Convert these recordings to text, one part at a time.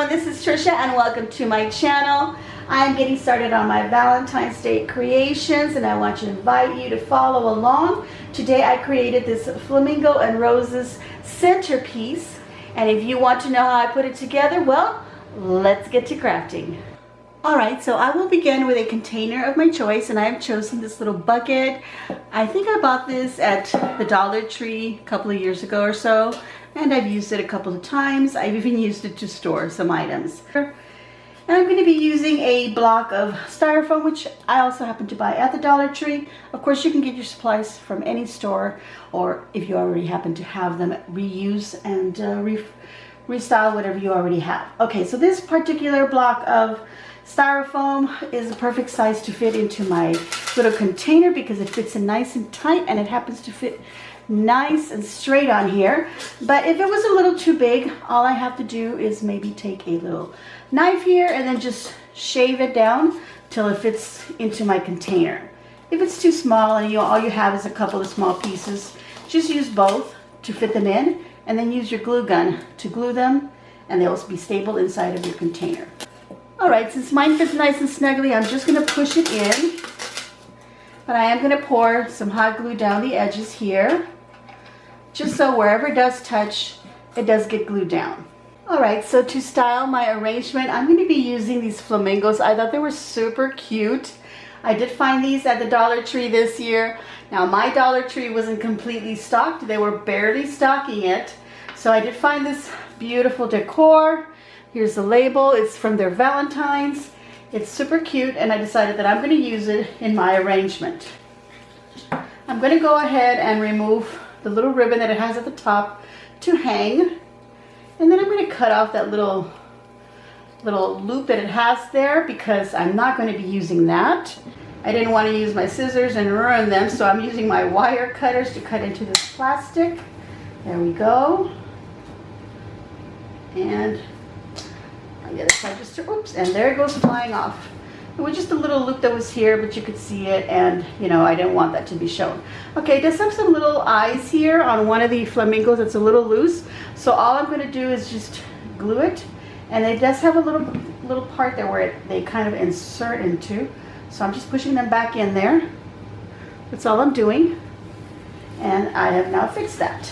everyone, this is Trisha and welcome to my channel. I'm getting started on my Valentine's Day creations and I want to invite you to follow along. Today I created this flamingo and roses centerpiece, and if you want to know how I put it together, well, let's get to crafting. Alright, so I will begin with a container of my choice, and I have chosen this little bucket. I think I bought this at the Dollar Tree a couple of years ago or so, and I've used it a couple of times. I've even used it to store some items. And I'm going to be using a block of styrofoam, which I also happen to buy at the Dollar Tree. Of course, you can get your supplies from any store, or if you already happen to have them, reuse and restyle whatever you already have. Okay, so this particular block of styrofoam is the perfect size to fit into my little container because it fits in nice and tight, and it happens to fit nice and straight on here. But if it was a little too big, all I have to do is maybe take a little knife here and then just shave it down till it fits into my container. If it's too small and all you have is a couple of small pieces, just use both to fit them in, and then use your glue gun to glue them, and they'll be stable inside of your container. Alright, since mine fits nice and snugly, I'm just going to push it in. But I am going to pour some hot glue down the edges here, just so wherever it does touch, it does get glued down. Alright, so to style my arrangement, I'm going to be using these flamingos. I thought they were super cute. I did find these at the Dollar Tree this year. Now, my Dollar Tree wasn't completely stocked. They were barely stocking it. So I did find this beautiful decor. Here's the label. It's from their Valentines. It's super cute, and I decided that I'm going to use it in my arrangement. I'm going to go ahead and remove the little ribbon that it has at the top to hang. And then I'm going to cut off that little loop that it has there because I'm not going to be using that. I didn't want to use my scissors and ruin them, so I'm using my wire cutters to cut into this plastic. There we go. And on the other side, just oops, and there it goes flying off. It was just a little loop that was here, but you could see it, and you know, I didn't want that to be shown. Okay, it does have some little eyes here on one of the flamingos. It's a little loose, so all I'm going to do is just glue it, and it does have a little part there where they kind of insert into, so I'm just pushing them back in there. That's all I'm doing, and I have now fixed that.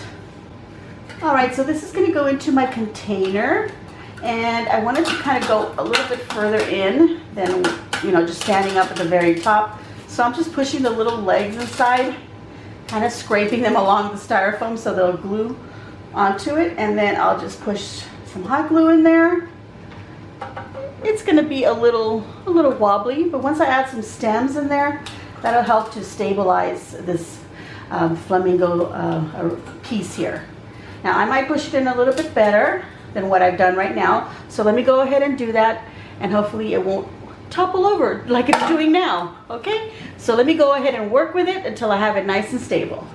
Alright, so this is going to go into my container, and I wanted to kind of go a little bit further in than, you know, just standing up at the very top. So I'm just pushing the little legs inside, kind of scraping them along the styrofoam so they'll glue onto it, and then I'll just push some hot glue in there. It's going to be a little wobbly, but once I add some stems in there, that'll help to stabilize this flamingo piece here. Now I might push it in a little bit better than what I've done right now, so let me go ahead and do that, and hopefully it won't topple over like it's doing now. Okay, so let me go ahead and work with it until I have it nice and stable.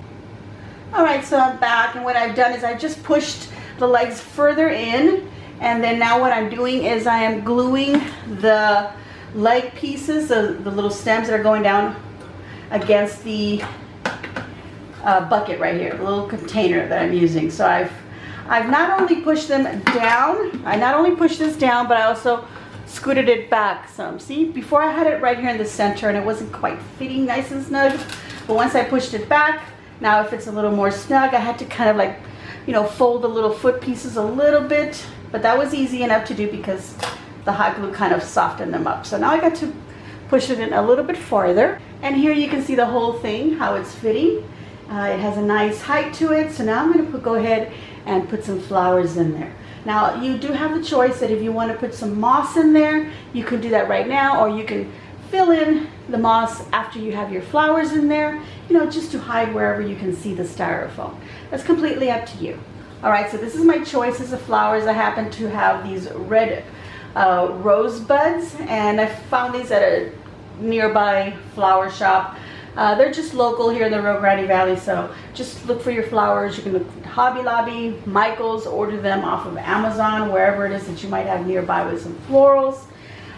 Alright, so I'm back, and what I've done is I just pushed the legs further in, and then now what I'm doing is I am gluing the leg pieces, the little stems that are going down against the bucket right here, the little container that I'm using. So I've not only pushed them down, I not only pushed this down, but I also scooted it back some. See, before I had it right here in the center and it wasn't quite fitting nice and snug, but once I pushed it back, now if it's a little more snug, I had to kind of like, you know, fold the little foot pieces a little bit, but that was easy enough to do because the hot glue kind of softened them up. So now I got to push it in a little bit farther, and here you can see the whole thing, how it's fitting. It has a nice height to it, so now I'm going to go ahead and put some flowers in there. Now you do have the choice that if you want to put some moss in there, you can do that right now, or you can fill in the moss after you have your flowers in there, you know, just to hide wherever you can see the styrofoam. That's completely up to you. Alright, so this is my choices of flowers. I happen to have these red rose buds, and I found these at a nearby flower shop. They're just local here in the Rio Grande Valley, so just look for your flowers. You can look at Hobby Lobby, Michael's, order them off of Amazon, wherever it is that you might have nearby with some florals.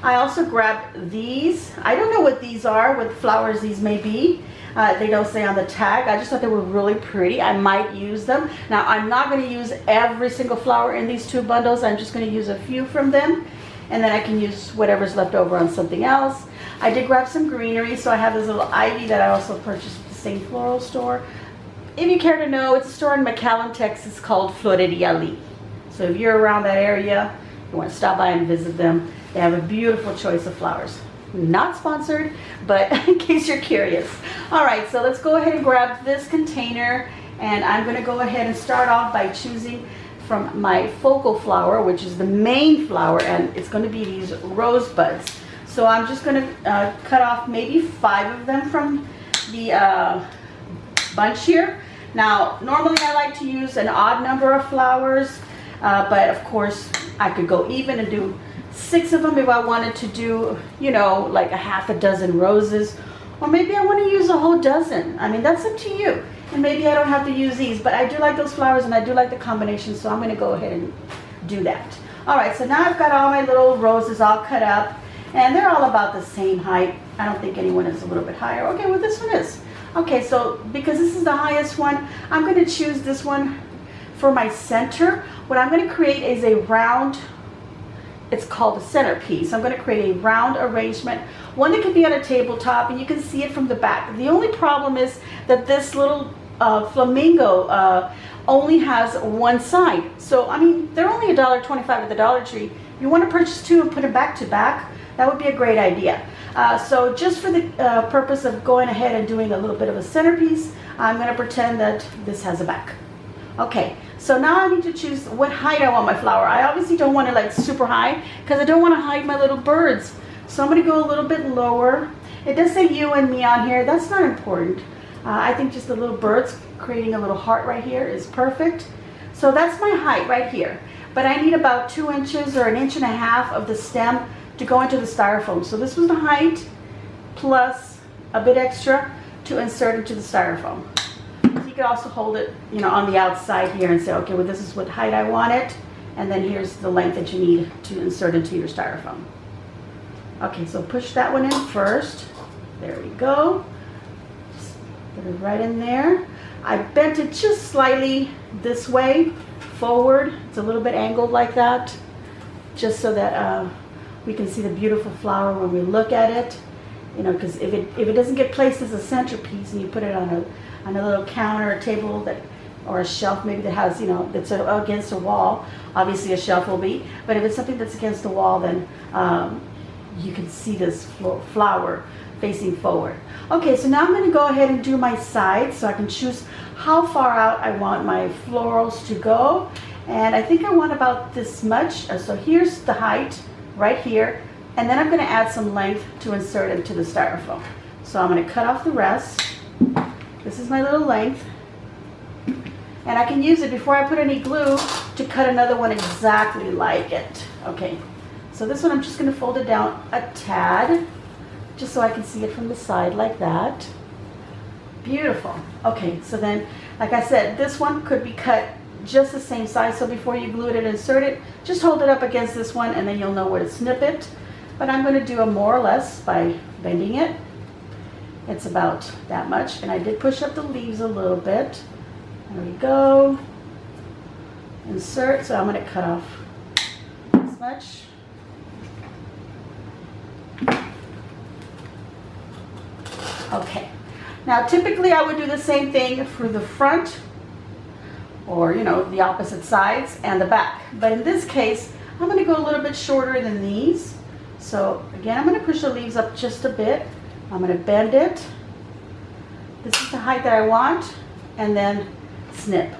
I also grabbed these. I don't know what these are, what flowers these may be. They don't say on the tag. I just thought they were really pretty. I might use them. Now, I'm not going to use every single flower in these 2 bundles. I'm just going to use a few from them, and then I can use whatever's left over on something else. I did grab some greenery, so I have this little ivy that I also purchased at the same floral store. If you care to know, it's a store in McAllen, Texas called Floreria. So if you're around that area, you want to stop by and visit them. They have a beautiful choice of flowers. Not sponsored, but in case you're curious. All right, so let's go ahead and grab this container, and I'm going to go ahead and start off by choosing from my focal flower, which is the main flower, and it's going to be these rose buds. So I'm just going to cut off maybe 5 of them from the bunch here. Now, normally I like to use an odd number of flowers, but of course I could go even and do 6 of them if I wanted to do, you know, like a half a dozen roses, or maybe I want to use a whole dozen. I mean, that's up to you. And maybe I don't have to use these, but I do like those flowers and I do like the combination, so I'm going to go ahead and do that. All right, so now I've got all my little roses all cut up, and they're all about the same height. I don't think anyone is a little bit higher. Okay, well, this one is. Okay, so because this is the highest one, I'm going to choose this one for my center. What I'm going to create is a round, it's called a centerpiece. I'm going to create a round arrangement, one that can be on a tabletop, and you can see it from the back. The only problem is that this little flamingo only has one side. So, I mean, they're only $1.25 at the Dollar Tree. You want to purchase 2 and put them back to back, that would be a great idea. So just for the purpose of going ahead and doing a little bit of a centerpiece, I'm going to pretend that this has a back. Okay, so now I need to choose what height I want my flower. I obviously don't want it like super high because I don't want to hide my little birds. So I'm going to go a little bit lower. It does say you and me on here. That's not important. I think just the little birds creating a little heart right here is perfect. So that's my height right here. But I need about 2 inches or 1.5 inches of the stem to go into the styrofoam. So this was the height plus a bit extra to insert into the styrofoam. So you could also hold it, you know, on the outside here and say, okay, well, this is what height I want it, and then here's the length that you need to insert into your styrofoam. Okay, so push that one in first. There we go. Just put it right in there. I bent it just slightly this way, forward. It's a little bit angled like that, just so that we can see the beautiful flower when we look at it. You know, because if it doesn't get placed as a centerpiece and you put it on a little counter, a table that, or a shelf maybe that has, you know, that's against a wall, obviously a shelf will be. But if it's something that's against the wall, then you can see this flower facing forward. Okay, so now I'm going to go ahead and do my sides so I can choose how far out I want my florals to go. And I think I want about this much. So here's the height right here. And then I'm going to add some length to insert into the styrofoam. So I'm going to cut off the rest. This is my little length. And I can use it before I put any glue to cut another one exactly like it. Okay, so this one I'm just going to fold it down a tad, just so I can see it from the side like that. Beautiful. Okay, so then, like I said, this one could be cut just the same size. So before you glue it and insert it, just hold it up against this one and then you'll know where to snip it. But I'm going to do a more or less by bending it. It's about that much. And I did push up the leaves a little bit. There we go. Insert. So I'm going to cut off this much. Okay. Now typically I would do the same thing for the front, or you know, the opposite sides, and the back. But in this case, I'm going to go a little bit shorter than these. So again, I'm going to push the leaves up just a bit. I'm going to bend it. This is the height that I want, and then snip.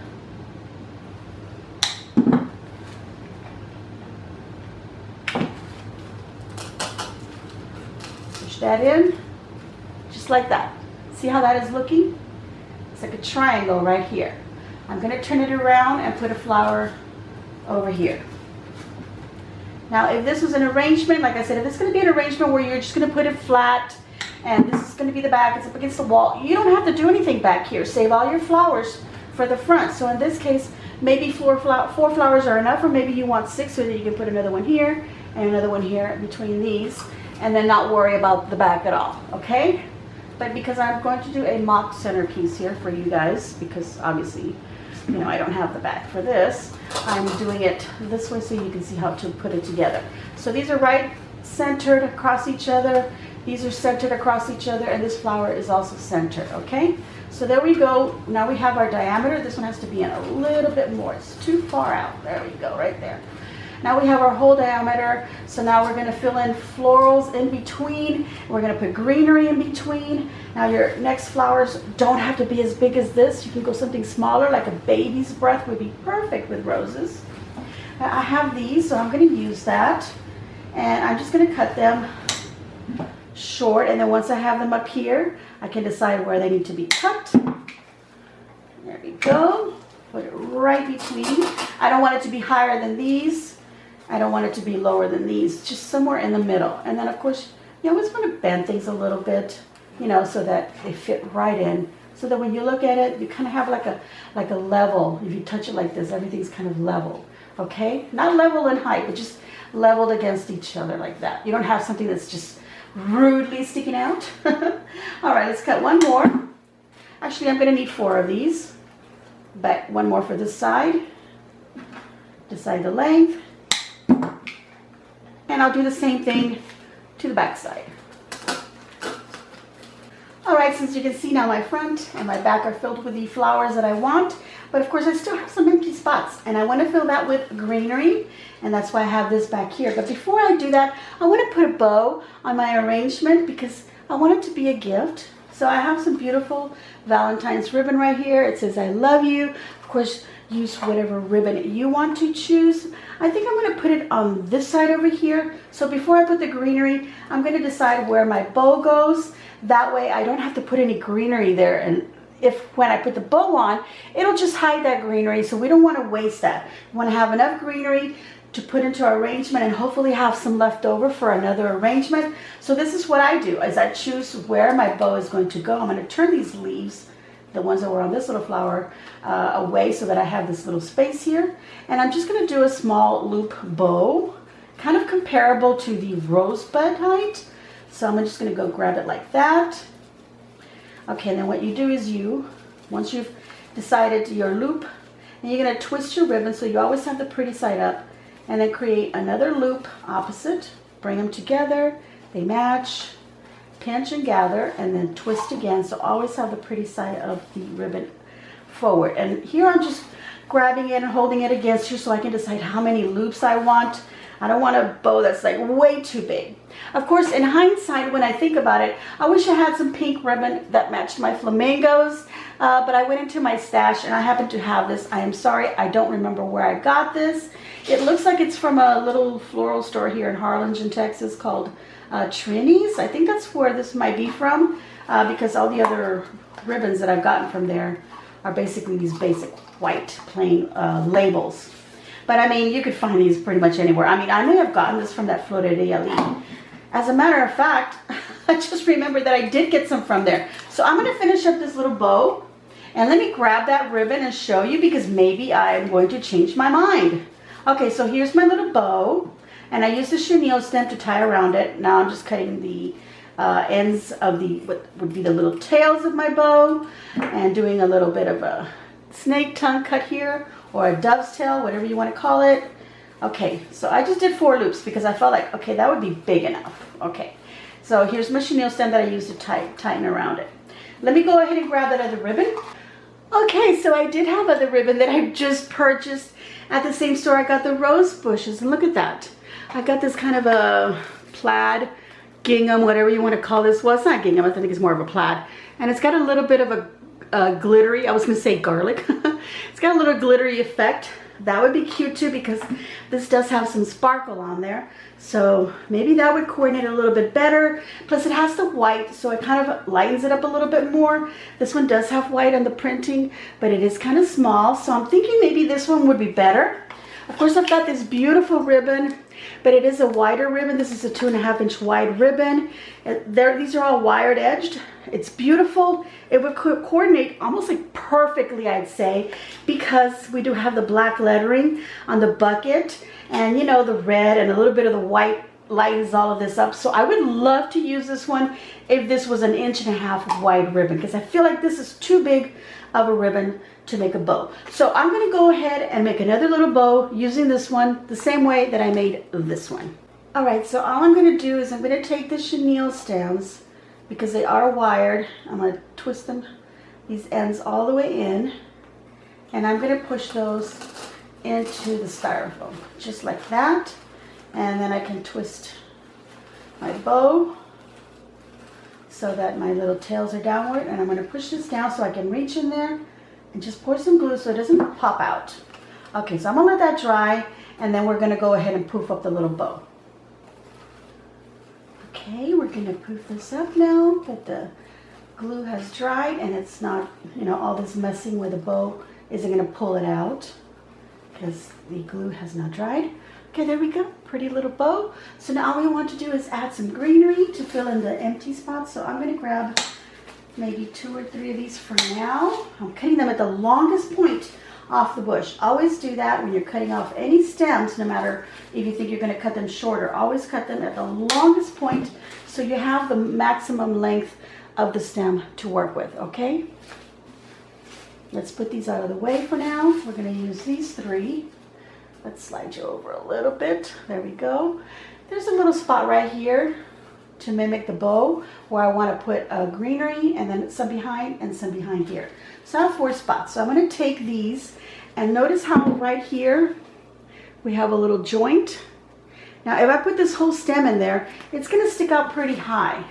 Push that in, just like that. See how that is looking? It's like a triangle right here. I'm going to turn it around and put a flower over here. Now, if this was an arrangement, like I said, if it's going to be an arrangement where you're just going to put it flat and this is going to be the back, it's up against the wall, you don't have to do anything back here. Save all your flowers for the front. So in this case, maybe 4 flowers are enough, or maybe you want 6 so that you can put another one here and another one here between these, and then not worry about the back at all, okay? But because I'm going to do a mock centerpiece here for you guys, because obviously, you know, I don't have the back for this, I'm doing it this way so you can see how to put it together. So these are right centered across each other. These are centered across each other, and this flower is also centered, okay? So there we go. Now we have our diameter. This one has to be in a little bit more. It's too far out. There we go, right there. Now we have our whole diameter. So now we're gonna fill in florals in between. We're gonna put greenery in between. Now your next flowers don't have to be as big as this. You can go something smaller, like a baby's breath would be perfect with roses. I have these, so I'm gonna use that. And I'm just gonna cut them short, and then once I have them up here, I can decide where they need to be cut. There we go. Put it right between. I don't want it to be higher than these. I don't want it to be lower than these. Just somewhere in the middle. And then of course, you always want to bend things a little bit, you know, so that they fit right in. So that when you look at it, you kind of have like a level. If you touch it like this, everything's kind of level. Okay? Not level in height, but just leveled against each other like that. You don't have something that's just rudely sticking out. All right, let's cut one more. Actually, I'm going to need 4 of these, but one more for this side. Decide the length, and I'll do the same thing to the back side. All right, since you can see now my front and my back are filled with the flowers that I want, but of course I still have some empty spots, and I want to fill that with greenery, and that's why I have this back here. But before I do that, I want to put a bow on my arrangement because I want it to be a gift. So I have some beautiful Valentine's ribbon right here. It says I love you. Of course, use whatever ribbon you want to choose. I think I'm going to put it on this side over here. So before I put the greenery, I'm going to decide where my bow goes. That way I don't have to put any greenery there, and if when I put the bow on, it'll just hide that greenery, so we don't want to waste that. We want to have enough greenery to put into our arrangement and hopefully have some left over for another arrangement. So this is what I do, is I choose where my bow is going to go. I'm going to turn these leaves, the ones that were on this little flower, away so that I have this little space here. And I'm just going to do a small loop bow, kind of comparable to the rosebud height. So I'm just going to go grab it like that. Okay, and then what you do is once you've decided your loop, and you're going to twist your ribbon so you always have the pretty side up, and then create another loop opposite, bring them together, they match, pinch and gather, and then twist again, so always have the pretty side of the ribbon forward. And here I'm just grabbing it and holding it against you so I can decide how many loops I want. I don't want a bow that's like way too big. Of course, in hindsight, when I think about it, I wish I had some pink ribbon that matched my flamingos, but I went into my stash and I happen to have this. I am sorry, I don't remember where I got this. It looks like it's from a little floral store here in Harlingen, Texas called Trini's. I think that's where this might be from, because all the other ribbons that I've gotten from there are basically these basic white plain labels. But I mean, you could find these pretty much anywhere. I mean, I may have gotten this from that Floreria Lee. As a matter of fact, I just remembered that I did get some from there. So I'm going to finish up this little bow. And let me grab that ribbon and show you, because maybe I'm going to change my mind. Okay, so here's my little bow. And I used the chenille stem to tie around it. Now I'm just cutting the ends of what would be the little tails of my bow. And doing a little bit of a snake tongue cut here, or a dove's tail, whatever you want to call it. Okay, so I just did 4 loops because I felt like, okay, that would be big enough. Okay, so here's my chenille stem that I used to tighten around it. Let me go ahead and grab that other ribbon. Okay, so I did have other ribbon that I just purchased at the same store I got the rose bushes, and look at that. I got this kind of a plaid, gingham, whatever you want to call this. Well, it's not gingham, I think it's more of a plaid. And it's got a little bit of a glittery, I was going to say garlic. It's got a little glittery effect. That would be cute too, because this does have some sparkle on there. So maybe that would coordinate a little bit better. Plus it has the white, so it kind of lightens it up a little bit more. This one does have white on the printing, but it is kind of small. So I'm thinking maybe this one would be better. Of course, I've got this beautiful ribbon, but it is a wider ribbon. This is a 2.5-inch wide ribbon. These are all wired edged. It's beautiful. It would coordinate almost like perfectly, I'd say, because we do have the black lettering on the bucket. And you know, the red and a little bit of the white lightens all of this up. So I would love to use this one if this was 1.5 inches wide ribbon, because I feel like this is too big of a ribbon to make a bow. So I'm going to go ahead and make another little bow using this one the same way that I made this one. All right, so all I'm going to do is I'm going to take the chenille stems, because they are wired. I'm going to twist them, these ends all the way in, and I'm going to push those into the styrofoam, just like that. And then I can twist my bow so that my little tails are downward, and I'm going to push this down so I can reach in there and just pour some glue so it doesn't pop out. Okay, so I'm going to let that dry, and then we're going to go ahead and poof up the little bow. Okay, we're going to poof this up now that the glue has dried, and it's not, you know, all this messing with the bow isn't going to pull it out because the glue has not dried. Okay, there we go, pretty little bow. So now all we want to do is add some greenery to fill in the empty spots. So I'm going to grab maybe 2 or 3 of these for now. I'm cutting them at the longest point off the bush. Always do that when you're cutting off any stems, no matter if you think you're going to cut them shorter. Always cut them at the longest point so you have the maximum length of the stem to work with, okay? Let's put these out of the way for now. We're going to use these 3. Let's slide you over a little bit. There we go. There's a little spot right here to mimic the bow where I want to put a greenery, and then some behind and some behind here. So I have 4 spots. So I'm going to take these, and notice how right here we have a little joint. Now if I put this whole stem in there, it's going to stick out pretty high,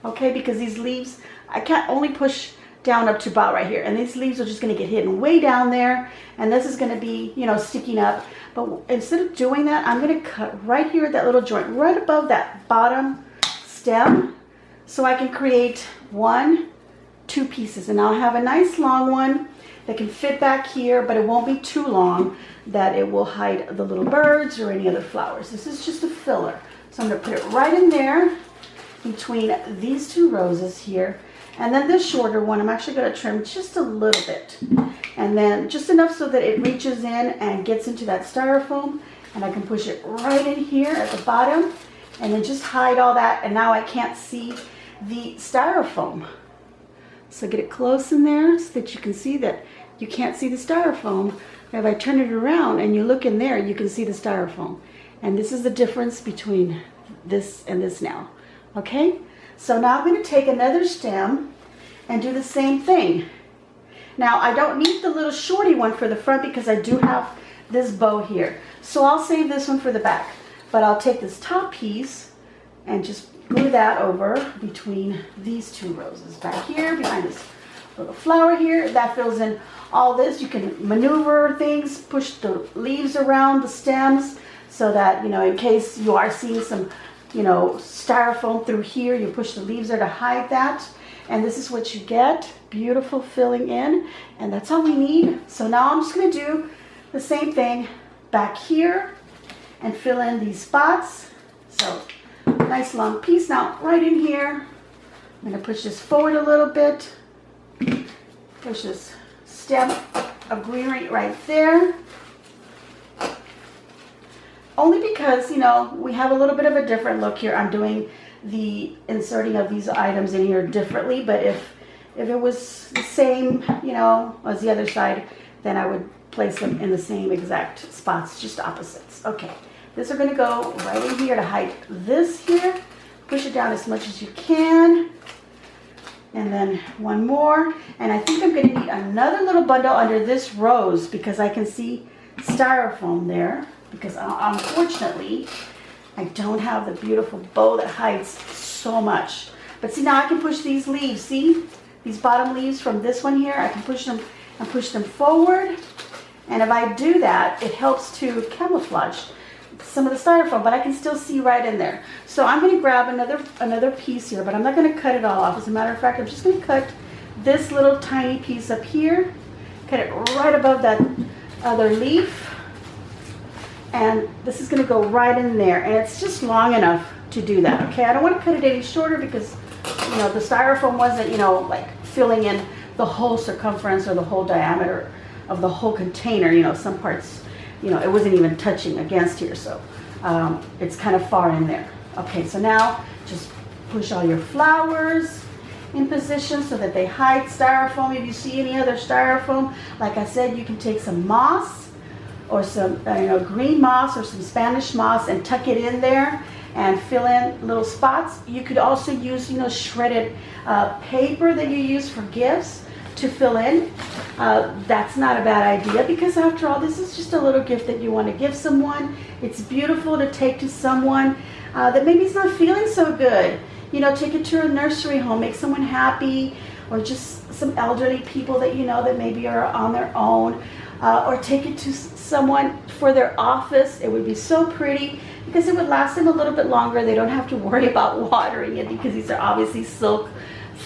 okay, because these leaves, I can't only push down up to about right here, and these leaves are just going to get hidden way down there, and this is going to be, you know, sticking up. But instead of doing that, I'm going to cut right here at that little joint right above that bottom stem, so I can create 1, 2 pieces, and I'll have a nice long one that can fit back here, but it won't be too long that it will hide the little birds or any other flowers. This is just a filler, so I'm going to put it right in there between these 2 roses here. And then this shorter one, I'm actually going to trim just a little bit. And then just enough so that it reaches in and gets into that styrofoam. And I can push it right in here at the bottom. And then just hide all that. And now I can't see the styrofoam. So get it close in there so that you can see that you can't see the styrofoam. If I turn it around and you look in there, you can see the styrofoam. And this is the difference between this and this now. Okay? So now I'm going to take another stem and do the same thing. Now I don't need the little shorty one for the front because I do have this bow here. So I'll save this one for the back. But I'll take this top piece and just glue that over between these 2 roses. Back here, behind this little flower here. That fills in all this. You can maneuver things, push the leaves around the stems so that, you know, in case you are seeing some, you know, styrofoam through here, you push the leaves there to hide that, and this is what you get. Beautiful filling in, and that's all we need. So now I'm just going to do the same thing back here and fill in these spots. So nice long piece. Now right in here, I'm going to push this forward a little bit, push this stem of greenery right there. Only because, you know, we have a little bit of a different look here. I'm doing the inserting of these items in here differently, but if it was the same, you know, as the other side, then I would place them in the same exact spots, just opposites. Okay, these are going to go right in here to hide this here. Push it down as much as you can. And then 1 more. And I think I'm going to need another little bundle under this rose because I can see styrofoam there. Because unfortunately, I don't have the beautiful bow that hides so much. But see, now I can push these leaves. See? These bottom leaves from this one here, I can push them and push them forward. And if I do that, it helps to camouflage some of the styrofoam, but I can still see right in there. So I'm going to grab another piece here, but I'm not going to cut it all off. As a matter of fact, I'm just going to cut this little tiny piece up here, cut it right above that other leaf. And this is going to go right in there, and it's just long enough to do that. Okay, I don't want to cut it any shorter because, you know, the styrofoam wasn't, you know, like filling in the whole circumference or the whole diameter of the whole container. You know, some parts you know, it wasn't even touching against here, so it's kind of far in there. Okay, so now just push all your flowers in position so that they hide styrofoam. If you see any other styrofoam, like I said, you can take some moss or some green moss or some Spanish moss and tuck it in there and fill in little spots. You could also use shredded paper that you use for gifts to fill in. That's not a bad idea, because after all, this is just a little gift that you want to give someone. It's beautiful to take to someone that maybe is not feeling so good. Take it to a nursery home, make someone happy, or just some elderly people that that maybe are on their own, or take it to someone for their office. It would be so pretty because it would last them a little bit longer. They don't have to worry about watering it, because these are obviously silk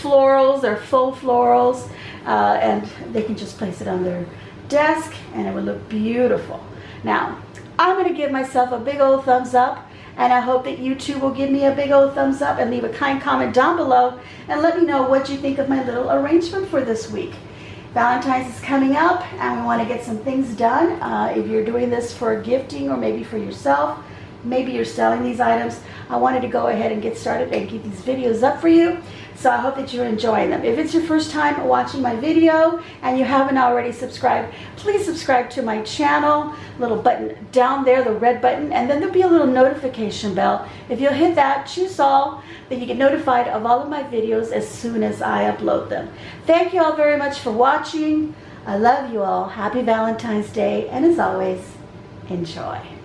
florals or faux florals, and they can just place it on their desk and it would look beautiful. Now, I'm going to give myself a big old thumbs up, and I hope that you too will give me a big old thumbs up and leave a kind comment down below and let me know what you think of my little arrangement for this week. Valentine's is coming up and we want to get some things done. If you're doing this for gifting or maybe for yourself, maybe you're selling these items, I wanted to go ahead and get started and keep these videos up for you. So I hope that you're enjoying them. If it's your first time watching my video and you haven't already subscribed, please subscribe to my channel. Little button down there, the red button, and then there'll be a little notification bell. If you'll hit that, choose all, then you get notified of all of my videos as soon as I upload them. Thank you all very much for watching. I love you all. Happy Valentine's Day, and as always, enjoy.